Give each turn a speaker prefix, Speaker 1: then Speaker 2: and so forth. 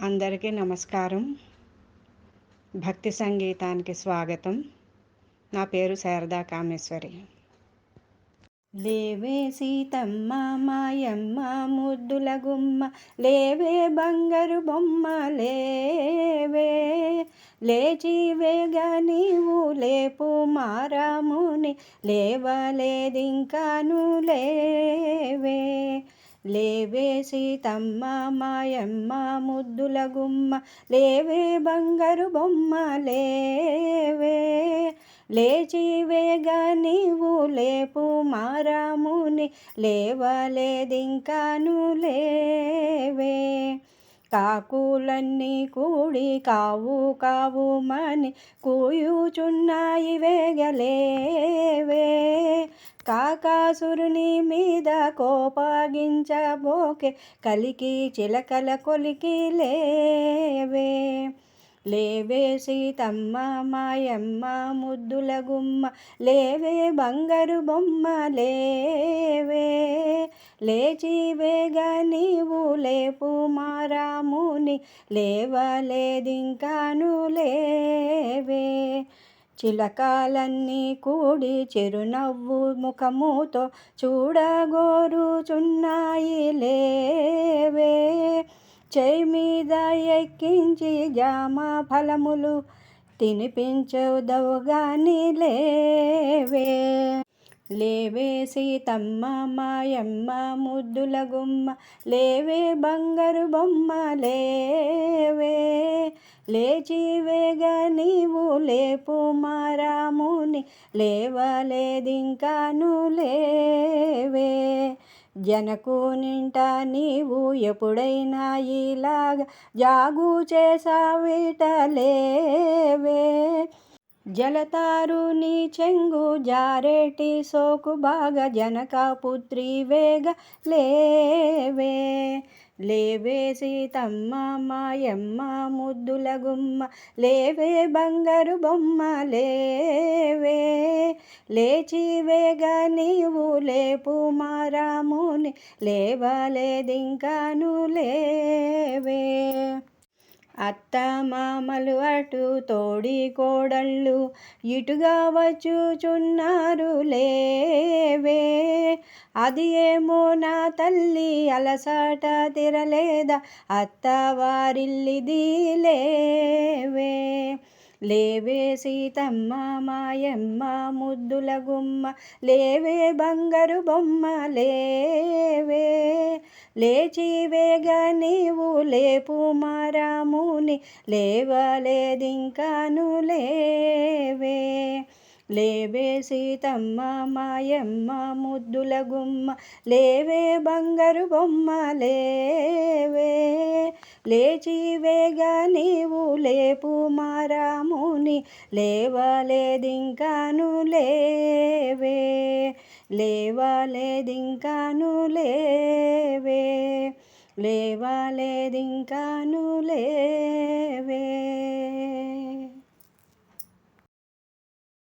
Speaker 1: అందరికీ నమస్కారం. భక్తి సంగీతానికి స్వాగతం. నా పేరు శారదా కామేశ్వరి. లేవే సీతమ్మ మాయమ్మ ముద్దుల గుమ్మ, లేవే బంగారు బొమ్మ లేవే, లేచివేగా నీవు లేపు మారాముని, లేవలేదింకాను లేవే. లేవే సీతమ్మ మాయమ్మ ముద్దుల గుమ్మ, లేవే బంగారు బొమ్మ లేవే, లేచివేగా నీవు లేపు మారాముని, లేవలేదింకాను లేవే. కాకులన్నీ కూడి కావు కావు మని కూయుచున్నాయి వేగలేవే, కాకాసురుని మీద కోపగించబోకే కలికి చిలకల కొలికి లేవే. లేవే సీతమ్మ మాయమ్మ ముద్దుల గుమ్మ, లేవే బంగారు బొమ్మ లేవే, లేచివేగా నీవు లేపు మారాముని, లేవలేదింకాను లేవే. చిలకలన్నీ కూడి చిరునవ్వు ముఖముతో చూడగోరుచున్నాయి లేవే, చేయి మీద ఎక్కించి జామ ఫలములు తినిపించదవుగాని లేవే. లేవే సీతమ్మ మాయమ్మ ముద్దుల గుమ్మ, లేవే బంగారు బొమ్మ లేవే, లేచివేగా నీవు లేపు మారాముని, లేవలేదింకాను లేవే. జనకునింట నీవు ఎప్పుడైనా ఇలాగా జాగు చేసావిట లేవే, జలతారుని చెంగు జారేటి సోకు బాగా జనకపుత్రి వేగ లేవే. లేవే సీతమ్మ మాయమ్మ ముద్దుల గుమ్మ, లేవే బంగారు బొమ్మ లేవే, లేచివేగా నీవు లేపు మారాముని, లేవలేదింకాను లేవే. అత్త మామలు అటు తోడి కోడళ్ళు ఇటుగా వచ్చుచున్నారు లేవే, అది ఏమో నా తల్లి అలసట తిరలేదా అత్తవారిల్లిది లేవే. లేవే సీతమ్మ మాయమ్మ ముద్దుల గుమ్మ, లేవే బంగారు బొమ్మ లేవే, లేచివేగా నీవు లేపు మారాముని, లేవలేదింకాను లేవే. లేవే సీతమ్మ మాయమ్మ ముద్దుల గుమ్మ, లేవే బంగారు బొమ్మ లేవే, లేచివేగా నీవు లేపు మారాముని, లేవలేదింకాను లేవే. లేవలేదింకాను లేవే, లేవలేదింకాను లేవే.